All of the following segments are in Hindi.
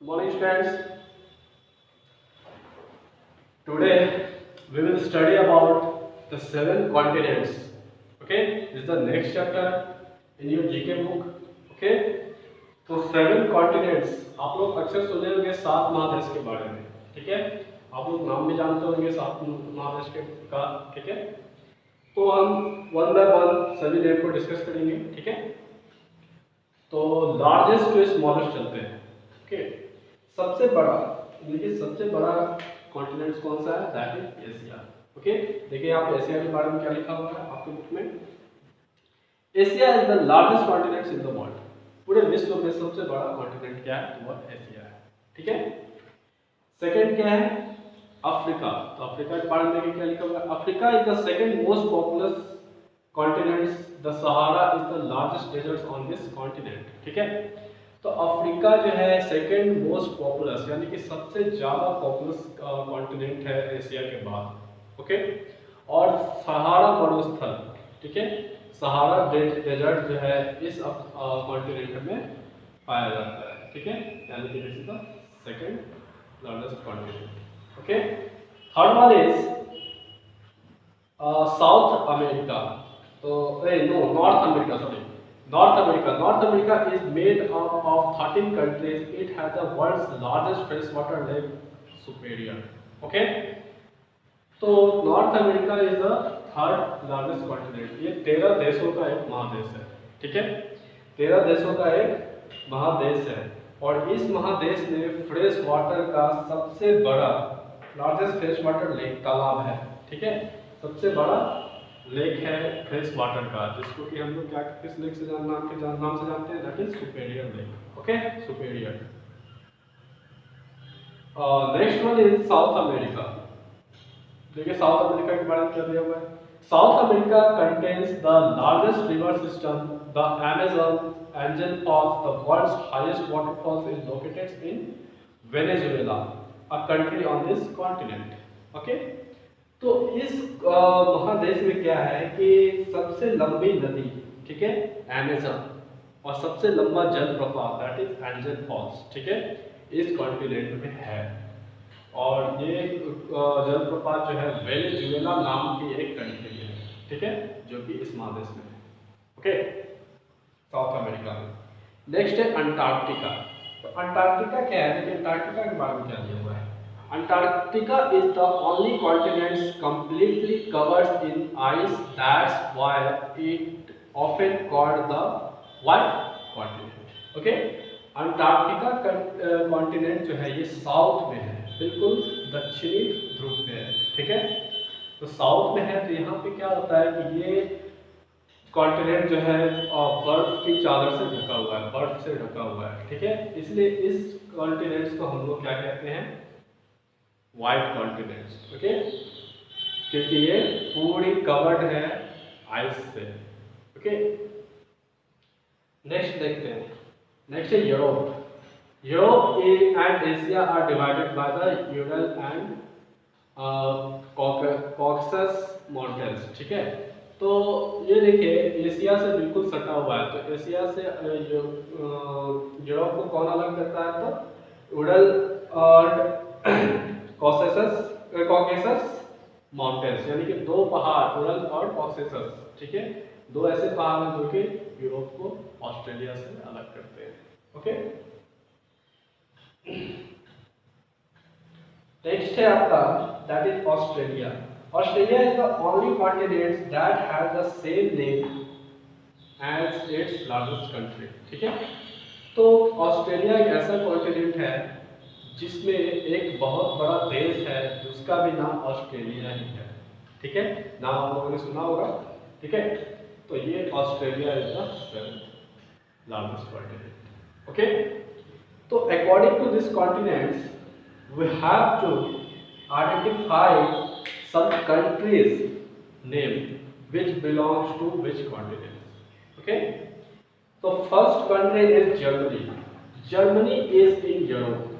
Morning students. Today we will study about the 7 continents. Okay, this is the next chapter in your GK book. Okay, तो 7 continents आप लोग अक्सर सुने होंगे 7 महादेश के बारे में. ठीक है, आप लोग नाम भी जानते होंगे 7 महादेश के का. ठीक है, तो हम वन बाय वन सभी नेम को डिस्कस करेंगे. ठीक है, तो लार्जेस्ट टू स्मॉलेस्ट चलते हैं. ओके, सबसे बड़ा देखिए सबसे बड़ा कॉन्टिनेंट कौन सा है? That is Asia. ओके, देखिए आप एशिया के बारे में क्या लिखा हुआ है आपके बुक में. Asia is the largest continent in the world. पूरे विश्व में सबसे बड़ा कॉन्टिनेंट क्या है? वो एशिया है. ठीक है, सेकंड क्या है? अफ्रीका. तो अफ्रीका के बारे में देखिए क्या लिखा हुआ है. Africa is the second most populous continent. The Sahara is the largest desert on this continent. ठीक है, तो अफ्रीका जो है सेकंड मोस्ट पॉपुलस यानी कि सबसे ज्यादा पॉपुलस कॉन्टिनेंट है एशिया के बाद. ओके, और सहारा मरुस्थल. ठीक है, सहारा डेजर्ट जो है इस कॉन्टिनेंट में पाया जाता है. ठीक है, यानी कि this is the second largest continent. Okay, third one is South America. तो no North America, sorry North America. North America is made up of 13 countries. It has the world's largest freshwater lake Superior. Okay. तो north America is the third largest continent. ये 13 देशों का एक महादेश है. ठीक है, 13 देशों का एक महादेश है और इस महादेश में फ्रेश वाटर का सबसे बड़ा लार्जेस्ट फ्रेश वाटर लेक तालाब है. ठीक है, सबसे बड़ा लेक है फ्रेश वाटर का, जिसको कि हम लोग क्या किस लेक से नाम से जानते हैं? That is Superior Lake. Okay, Superior. Next one is South America. देखिए साउथ अमेरिका के बारे में क्या दिया हुआ है. South America contains the largest river system, the Amazon, Angel Falls. The world's highest waterfalls is located in Venezuela, a country on this continent. Okay, तो इस महादेश में क्या है कि सबसे लंबी नदी, ठीक है, अमेज़न, और सबसे लंबा जलप्रपात दैट इज एंजल फॉल्स. ठीक है, इस कॉन्टिनेंट में है और ये जलप्रपात जो है वेनेजुएला नाम की एक कंट्री है. ठीक है, जो कि इस महादेश में है. ओके, साउथ अमेरिका में. नेक्स्ट है अंटार्कटिका. तो अंटार्कटिका क्या है? देखिए अंटार्कटिका के बारे में क्या दिया हुआ है. Antarctica is the only continent completely covered in ice. That's why it often called the white continent. Okay, Antarctica continent जो है ये साउथ में है, बिल्कुल दक्षिणी ध्रुव पे है. ठीक है, तो साउथ में है तो यहाँ पे क्या होता है कि ये कॉन्टिनेंट जो है बर्फ की चादर से ढका हुआ है, बर्फ से ढका हुआ है. ठीक है, इसलिए इस कॉन्टिनेंट्स को हम लोग क्या कहते हैं? White continents. ओके, क्योंकि ये पूरी कवर्ड है आइस से. ओके, नेक्स्ट देखते हैं. नेक्स्ट है Europe. Europe and Asia are divided by the Ural and Caucasus mountains. ठीक है, तो ये देखिए एशिया से बिल्कुल सटा हुआ है. तो एशिया से यूरोप को कौन अलग करता है? तो यूरल और कॉकेसस माउंटेन्स, यानी कि दो पहाड़ उरल और कॉकेसस. ठीक है, दो ऐसे पहाड़ हैं जो कि यूरोप को ऑस्ट्रेलिया से अलग करते हैं. ओके, नेक्स्ट है आपका that is Australia. Australia is the only continent that has the same name as its largest country. ठीक है, तो ऑस्ट्रेलिया एक ऐसा कॉन्टिनेंट है जिसमें एक बहुत बड़ा देश है जिसका भी नाम ऑस्ट्रेलिया ही है. ठीक है, नाम आप लोगों ने सुना होगा. ठीक है, तो ये Australia is the seventh largest continent. Okay, तो according to this continents we have to identify some countries name which belongs to which continent. Okay, तो first country is Germany. Germany is in Europe.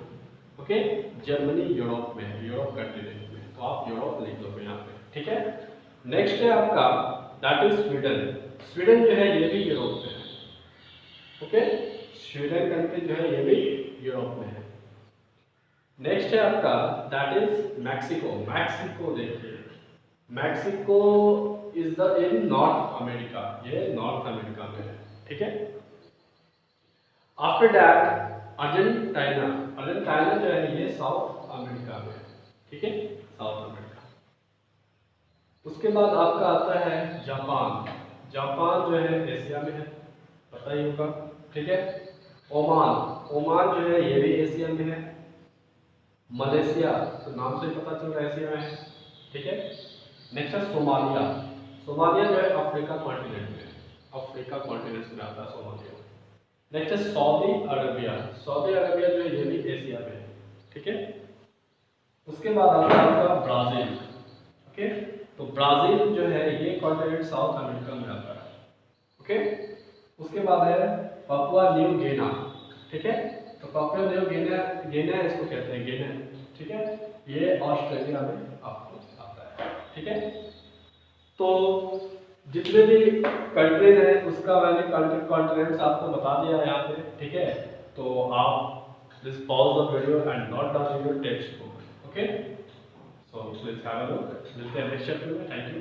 Okay, Germany Europe में है, यूरोप कंटिनेंट में, तो आप यूरोप लिख दो यहाँ पे. ठीक है, नेक्स्ट है आपका दैट इज स्वीडन. स्वीडन जो है ये भी यूरोप में है. ओके, स्वीडन कंट्री जो है ये भी यूरोप में है. नेक्स्ट है आपका दैट इज मैक्सिको। मैक्सिको देखिए, Mexico is the in north America, ये नॉर्थ अमेरिका में है, ठीक है। आफ्टर दैट अर्जेंटीना, अर्जेंटीना जो है ये साउथ अमेरिका में है, ठीक है, साउथ अमेरिका। उसके बाद आपका आता है जापान। जापान जो है एशिया में है, पता ही होगा, ठीक है। ओमान, ओमान जो है ये भी एशिया में है। मलेशिया, तो नाम से पता चल रहा है एशिया में है, ठीक है। नेक्स्ट है सोमालिया। सोमालिया जो है अफ्रीका कॉन्टिनेंट में, अफ्रीका कॉन्टिनेंट में आता है सोमालिया। नेक्स्ट है सऊदी अरबिया। सऊदी अरबिया जो है ये भी एशिया में है, ठीक है। उसके बाद आता है आपका ब्राजील, ओके। तो ब्राजील जो है ये कॉन्टिनेंट साउथ अमेरिका में आता है, ओके। उसके बाद है पापुआ न्यू गिनी, ठीक है। तो पापुआ न्यू गिनी, गिनी इसको कहते हैं गिनी, ठीक है। ये ऑस्ट्रेलिया में आपको आता है, ठीक है। तो जितने भी कंट्रीज हैं उसका मैंने कॉन्टिनेंट्स आपको बता दिया है यहाँ पे, ठीक है। तो आप please pause the video and note down your text book, okay. So please have a look, मिलते हैं नेक्स्ट चैप्टर में, थैंक यू।